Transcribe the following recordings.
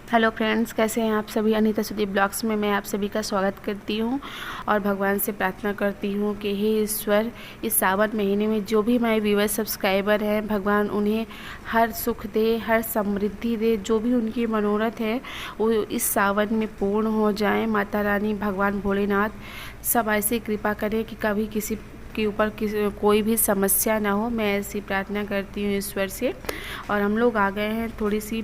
Hello friends, कैसे हैं आप सभी। अनीता सुदीप ब्लॉग्स में मैं आप सभी का स्वागत करती हूं और भगवान से प्रार्थना करती हूं कि हे ईश्वर, इस सावन महीने में जो भी हमारे व्यूअर्स सब्सक्राइबर हैं, भगवान उन्हें हर सुख दे, हर समृद्धि दे। जो भी उनकी मनोरथ है वो इस सावन में पूर्ण हो जाए। माता रानी, भगवान भोलेनाथ सब ऐसी कृपा करें कि कभी किसी के ऊपर कोई भी समस्या ना हो। मैं ऐसी प्रार्थना करती हूँ ईश्वर से। और हम लोग आ गए हैं, थोड़ी सी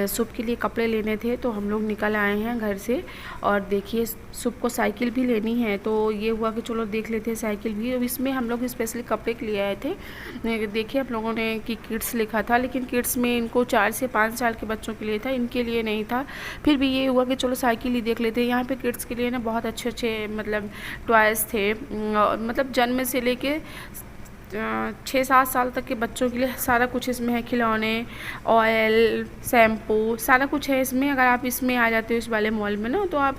शुभ के लिए कपड़े लेने थे तो हम लोग निकल आए हैं घर से। और देखिए, शुभ को साइकिल भी लेनी है तो ये हुआ कि चलो देख लेते हैं साइकिल भी। अब इसमें हम लोग स्पेशली कपड़े के लिए आए थे। देखिए, आप लोगों ने कि किड्स लिखा था, लेकिन किड्स में इनको 4 से 5 साल के बच्चों के लिए था, इनके लिए नहीं था। फिर भी ये हुआ कि चलो साइकिल ही देख लेते हैं। यहाँ पे किड्स के लिए ना बहुत अच्छे अच्छे मतलब टॉयज़ थे। मतलब जन्म से लेके 6-7 साल तक के बच्चों के लिए सारा कुछ इसमें है। खिलौने, ऑयल, शैम्पू, सारा कुछ है इसमें। अगर आप इसमें आ जाते हो इस वाले मॉल में ना, तो आप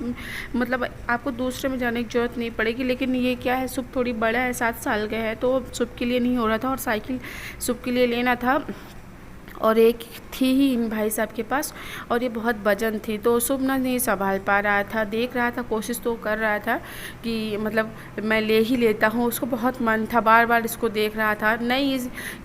मतलब आपको दूसरे में जाने की ज़रूरत नहीं पड़ेगी। लेकिन ये क्या है, शुभ थोड़ी बड़ा है, 7 साल का है, तो शुभ के लिए नहीं हो रहा था। और साइकिल शुभ के लिए लेना था और एक थी ही इन भाई साहब के पास, और ये बहुत वजन थी तो शुभ ना नहीं संभाल पा रहा था। देख रहा था, कोशिश तो कर रहा था कि मतलब मैं ले ही लेता हूँ। उसको बहुत मन था, बार बार इसको देख रहा था। नहीं,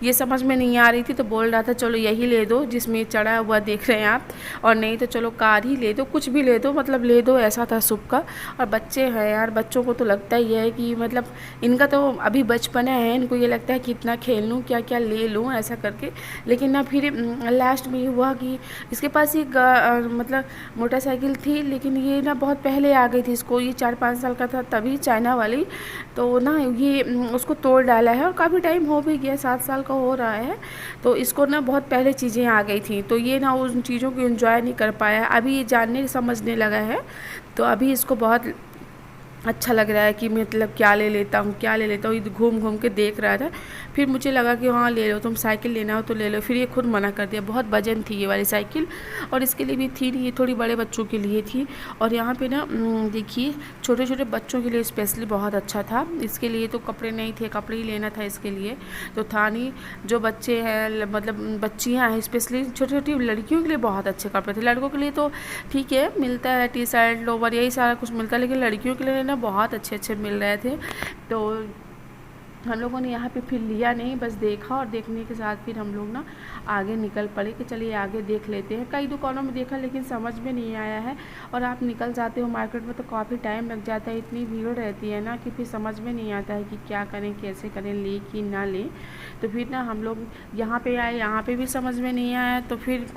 ये समझ में नहीं आ रही थी तो बोल रहा था चलो यही ले दो जिसमें चढ़ा हुआ देख रहे हैं आप, और नहीं तो चलो कार ही ले दो, कुछ भी ले दो, मतलब ले दो, ऐसा था शुभ का। और बच्चे हैं यार, बच्चों को तो लगता ही है कि मतलब इनका तो अभी बचपना है, इनको ये लगता है कि इतना खेल लूँ, क्या क्या ले लूँ ऐसा करके। लेकिन ना फिर लास्ट में ये हुआ कि इसके पास एक मतलब मोटरसाइकिल थी, लेकिन ये ना बहुत पहले आ गई थी इसको। ये 4-5 साल का था तभी, चाइना वाली। तो ना ये उसको तोड़ डाला है और काफ़ी टाइम हो भी गया, 7 साल का हो रहा है। तो इसको ना बहुत पहले चीज़ें आ गई थी तो ये ना उन चीज़ों को एंजॉय नहीं कर पाया। अभी ये जानने समझने लगा है तो अभी इसको बहुत अच्छा लग रहा है कि मतलब क्या ले लेता हूँ, क्या ले लेता हूँ। ये घूम घूम के देख रहा था। फिर मुझे लगा कि हाँ ले लो, तुम साइकिल लेना हो तो ले लो। फिर ये खुद मना कर दिया, बहुत वजन थी ये वाली साइकिल, और इसके लिए भी थी नहीं, ये थोड़ी बड़े बच्चों के लिए थी। और यहाँ पे ना देखिए, छोटे छोटे बच्चों के लिए स्पेशली बहुत अच्छा था। इसके लिए तो कपड़े नहीं थे, कपड़े ही लेना था इसके लिए तो था नहीं। जो बच्चे हैं मतलब बच्चियाँ हैं, स्पेशली छोटी छोटी लड़कियों के लिए बहुत अच्छे कपड़े थे। लड़कों के लिए तो ठीक है, मिलता है टी शर्ट, लोवर, यही सारा कुछ मिलता है, लेकिन लड़कियों के लिए ना बहुत अच्छे अच्छे मिल रहे थे। तो हम लोगों ने यहाँ पे फिर लिया नहीं, बस देखा, और देखने के साथ फिर हम लोग ना आगे निकल पड़े कि चलिए आगे देख लेते हैं। कई दुकानों में देखा लेकिन समझ में नहीं आया है। और आप निकल जाते हो मार्केट में तो काफ़ी टाइम लग जाता है, इतनी भीड़ रहती है ना कि फिर समझ में नहीं आता है कि क्या करें, कैसे करें, ले कि ना लें। तो फिर ना हम लोग यहाँ पे आए, यहाँ पे भी समझ में नहीं आया तो फिर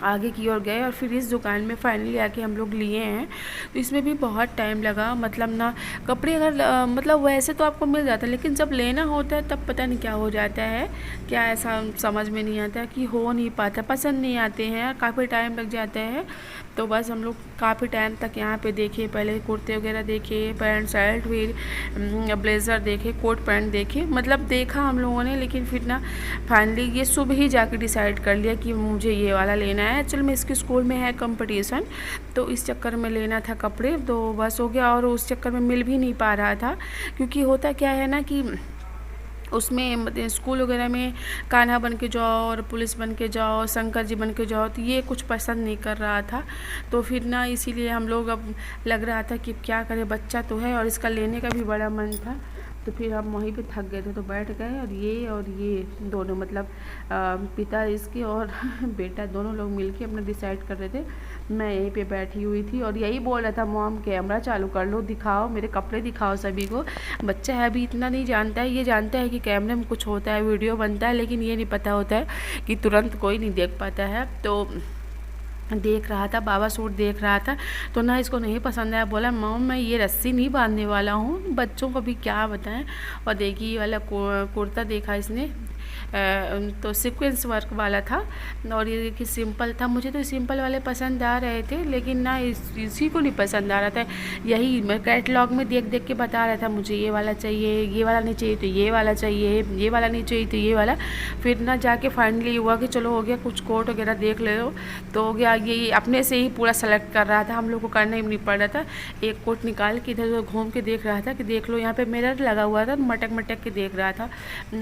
आगे की ओर गए और फिर इस दुकान में फाइनली आके हम लोग लिए हैं। तो इसमें भी बहुत टाइम लगा। मतलब ना कपड़े अगर मतलब वैसे तो आपको मिल जाता है, लेकिन जब लेना होता है तब पता नहीं क्या हो जाता है, क्या ऐसा समझ में नहीं आता कि हो नहीं पाता, पसंद नहीं आते हैं, काफ़ी टाइम लग जाता है। तो बस हम लोग काफ़ी टाइम तक यहाँ पे देखे, पहले कुर्ते वगैरह देखे, पैंट शर्ट भी, ब्लेज़र देखे, कोट पैंट देखे, मतलब देखा हम लोगों ने। लेकिन फिर ना फाइनली ये सुबह ही जाके डिसाइड कर लिया कि मुझे ये वाला लेना है। एक्चुअल में इसके स्कूल में है कंपटीशन, तो इस चक्कर में लेना था कपड़े, तो बस हो गया। और उस चक्कर में मिल भी नहीं पा रहा था, क्योंकि होता क्या है ना कि उसमें स्कूल वगैरह में कान्हा बन के जाओ और पुलिस बन के जाओ, शंकर जी बन के जाओ, तो ये कुछ पसंद नहीं कर रहा था। तो फिर ना इसीलिए हम लोग अब लग रहा था कि क्या करें, बच्चा तो है और इसका लेने का भी बड़ा मन था। तो फिर हम वहीं पे थक गए थे तो बैठ गए, और ये दोनों मतलब पिता इसके और बेटा दोनों लोग मिलके अपना डिसाइड कर रहे थे। मैं यहीं पे बैठी हुई थी और यही बोल रहा था, मॉम कैमरा चालू कर लो, दिखाओ मेरे कपड़े, दिखाओ सभी को। बच्चा है अभी, इतना नहीं जानता है। ये जानता है कि कैमरे में कुछ होता है, वीडियो बनता है, लेकिन ये नहीं पता होता है कि तुरंत कोई नहीं देख पाता है। तो देख रहा था, बाबा सूट देख रहा था, तो ना इसको नहीं पसंद आया। बोला मॉम मैं ये रस्सी नहीं बांधने वाला हूँ, बच्चों को भी क्या बताएं। और देखिए ये वाला कुर्ता देखा इसने, तो सीक्वेंस वर्क वाला था, और ये कि सिंपल था। मुझे तो सिंपल वाले पसंद आ रहे थे, लेकिन ना इसी को नहीं पसंद आ रहा था। यही मैं कैटलॉग में देख देख के बता रहा था, मुझे ये वाला चाहिए, ये वाला नहीं चाहिए तो ये वाला चाहिए, ये वाला नहीं चाहिए तो ये वाला। फिर ना जाके फाइनली हुआ कि चलो हो गया, कुछ कोट वगैरह देख ले लो तो हो गया। ये अपने से ही पूरा सेलेक्ट कर रहा था, हम लोग को करना ही नहीं पड़ रहा था। एक कोट निकाल के इधर उधर घूम के देख रहा था कि देख लो, यहाँ पे मिरर लगा हुआ था, मटक मटक के देख रहा था।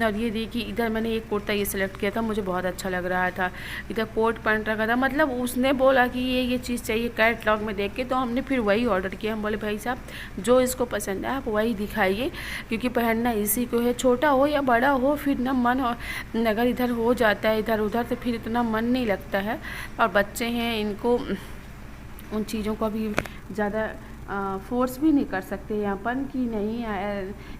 और ये देखिए इधर मैंने एक कुर्ता ये सिलेक्ट किया था, मुझे बहुत अच्छा लग रहा था। इधर कोट पैंट रखा था, मतलब उसने बोला कि ये चीज़ चाहिए कैटलॉग में देख के, तो हमने फिर वही ऑर्डर किया। हम बोले भाई साहब जो इसको पसंद है आप वही दिखाइए, क्योंकि पहनना इसी को है, छोटा हो या बड़ा हो, फिर ना मन अगर इधर हो जाता है इधर उधर तो फिर इतना मन नहीं लगता है। और बच्चे हैं, इनको उन चीज़ों को भी ज़्यादा फोर्स भी नहीं कर सकते यहाँ पर कि नहीं,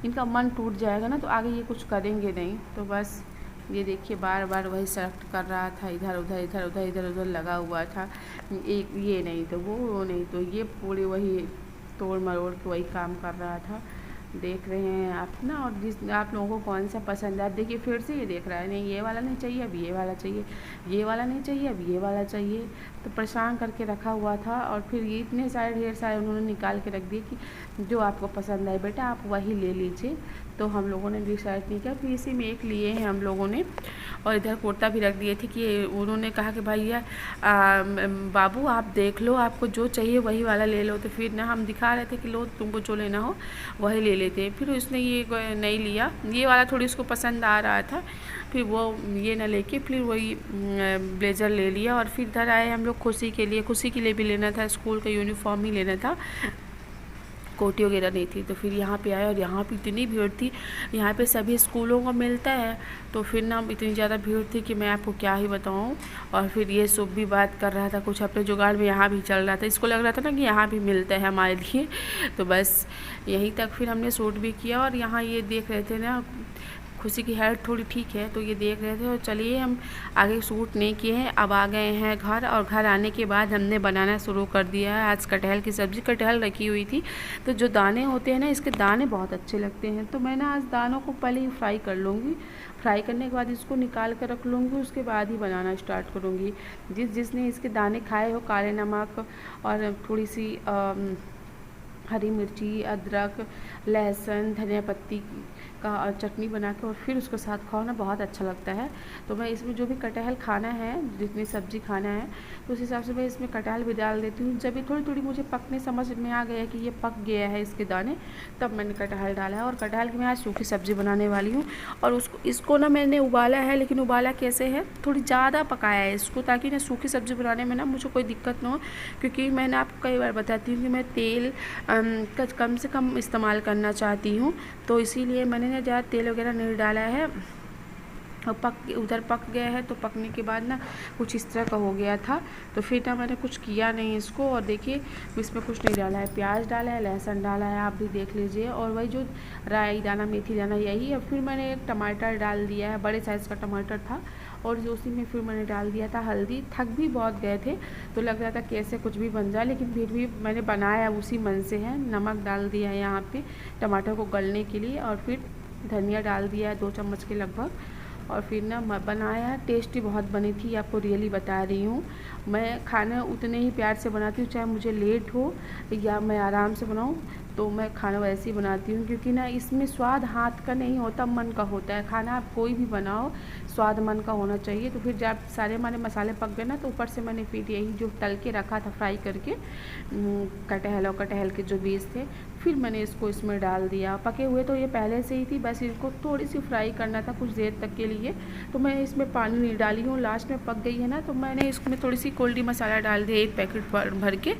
इनका मन टूट जाएगा ना तो आगे ये कुछ करेंगे नहीं। तो बस ये देखिए बार बार वही सेलेक्ट कर रहा था, इधर उधर इधर उधर इधर उधर लगा हुआ था, एक ये नहीं तो वो नहीं तो ये, पूरे वही तोड़ मरोड़ के वही काम कर रहा था। देख रहे हैं आप ना, और जिस आप लोगों को कौन सा पसंद है आप देखिए, फिर से ये देख रहा है, नहीं ये वाला नहीं चाहिए, अब ये वाला चाहिए, ये वाला नहीं चाहिए, अब ये वाला चाहिए। तो परेशान करके रखा हुआ था, और फिर ये इतने सारे ढेर सारे उन्होंने निकाल के रख दिए कि जो आपको पसंद आए बेटा आप वही ले लीजिए। तो हम लोगों ने डिसाइड नहीं किया, फिर इसी में एक लिए हैं हम लोगों ने। और इधर कुर्ता भी रख दिए थे कि उन्होंने कहा कि भैया बाबू आप देख लो, आपको जो चाहिए वही वाला ले लो। तो फिर ना हम दिखा रहे थे कि लो तुमको जो लेना हो वही ले लेते। फिर उसने ये नहीं लिया, ये वाला थोड़ी उसको पसंद आ रहा था, फिर वो ये ना लेके फिर वही ब्लेज़र ले लिया। और फिर इधर आए हम लोग खुशी के लिए भी लेना था, स्कूल का यूनिफॉर्म ही लेना था, कोटी वगैरह नहीं थी। तो फिर यहाँ पे आए और यहाँ पे इतनी भीड़ थी, यहाँ पे सभी स्कूलों को मिलता है, तो फिर ना इतनी ज़्यादा भीड़ थी कि मैं आपको क्या ही बताऊँ। और फिर ये सब भी बात कर रहा था कुछ अपने जुगाड़ में, यहाँ भी चल रहा था, इसको लग रहा था ना कि यहाँ भी मिलता है हमारे लिए। तो बस यहीं तक फिर हमने सूट भी किया। और यहाँ ये देख रहे थे ना, खुशी की हेल्थ थोड़ी ठीक है तो ये देख रहे थे। और चलिए हम आगे शूट नहीं किए हैं, अब आ गए हैं घर। और घर आने के बाद हमने बनाना शुरू कर दिया है। आज कटहल की सब्ज़ी, कटहल रखी हुई थी, तो जो दाने होते हैं ना, इसके दाने बहुत अच्छे लगते हैं, तो मैं ना आज दानों को पहले ही फ्राई कर लूँगी। फ्राई करने के बाद इसको निकाल कर रख लूँगी, उसके बाद ही बनाना स्टार्ट करूँगी। जिसने इसके दाने खाए हो, काले नमक और थोड़ी सी हरी मिर्ची, अदरक, लहसुन, धनिया पत्ती का और चटनी बना के और फिर उसके साथ खाओ ना, बहुत अच्छा लगता है। तो मैं इसमें जो भी कटहल खाना है, जितनी सब्ज़ी खाना है, तो उस हिसाब से मैं इसमें कटहल भी डाल देती हूँ। जब ये थोड़ी थोड़ी मुझे पकने समझ में आ गया कि ये पक गया है इसके दाने, तब मैंने कटहल डाला है। और कटहल की मैं आज सूखी सब्ज़ी बनाने वाली हूँ। और इसको ना मैंने उबाला है, लेकिन उबाला कैसे है, थोड़ी ज़्यादा पकाया है इसको, ताकि ना सूखी सब्ज़ी बनाने में ना मुझे कोई दिक्कत ना हो। क्योंकि मैंने आपको कई बार बताती हूँ कि मैं तेल कम से कम इस्तेमाल करना चाहती हूँ, तो इसीलिए मैंने ना ज़्यादा तेल वगैरह नहीं डाला है। और उधर पक गया है, तो पकने के बाद ना कुछ इस तरह का हो गया था, तो फिर ना मैंने कुछ किया नहीं इसको। और देखिए इसमें कुछ नहीं डाला है, प्याज डाला है, लहसुन डाला है, आप भी देख लीजिए, और वही जो राई दाना, मेथी दाना, यही। और फिर मैंने एक टमाटर डाल दिया है, बड़े साइज़ का टमाटर था, और उसी में फिर मैंने डाल दिया था हल्दी। थक भी बहुत गए थे, तो लग रहा था कैसे कुछ भी बन जाए, लेकिन फिर भी मैंने बनाया उसी मन से है। नमक डाल दिया है यहाँ पे टमाटर को गलने के लिए, और फिर धनिया डाल दिया है 2 चम्मच के लगभग। और फिर ना बनाया, टेस्टी बहुत बनी थी, आपको रियली बता रही हूँ। मैं खाना उतने ही प्यार से बनाती हूँ, चाहे मुझे लेट हो या मैं आराम से बनाऊँ, तो मैं खाना वैसे ही बनाती हूँ। क्योंकि ना इसमें स्वाद हाथ का नहीं होता, मन का होता है। खाना आप कोई भी बनाओ, स्वाद मन का होना चाहिए। तो फिर जब सारे हमारे मसाले पक गए ना, तो ऊपर से मैंने फिर यही जो तल के रखा था फ्राई करके कटहल, और कटहल के जो बीज थे, फिर मैंने इसको इसमें डाल दिया। पके हुए तो ये पहले से ही थी, बस इनको थोड़ी सी फ्राई करना था कुछ देर तक के लिए। तो मैं इसमें पानी नहीं डाली हूँ, लास्ट में पक गई है ना, तो मैंने इसमें थोड़ी सी कोल्डी मसाला डाल दिया, 1 पैकेट भर के।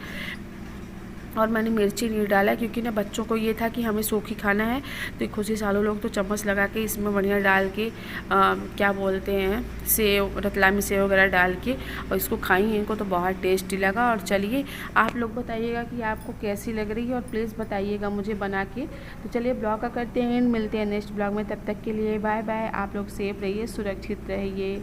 और मैंने मिर्ची नहीं डाला, क्योंकि ना बच्चों को ये था कि हमें सूखी खाना है, तो खुशी सालों लोग तो चम्मच लगा के इसमें बढ़िया डाल के क्या बोलते हैं, सेव, रतलामी सेव वगैरह डाल के और इसको खाई, इनको तो बहुत टेस्टी लगा। और चलिए आप लोग बताइएगा कि आपको कैसी लग रही है, और प्लीज़ बताइएगा मुझे बना के। तो चलिए ब्लॉग का करते हैं, मिलते हैं नेक्स्ट ब्लॉग में, तब तक के लिए बाय बाय। आप लोग सेफ रहिए, सुरक्षित रहिए।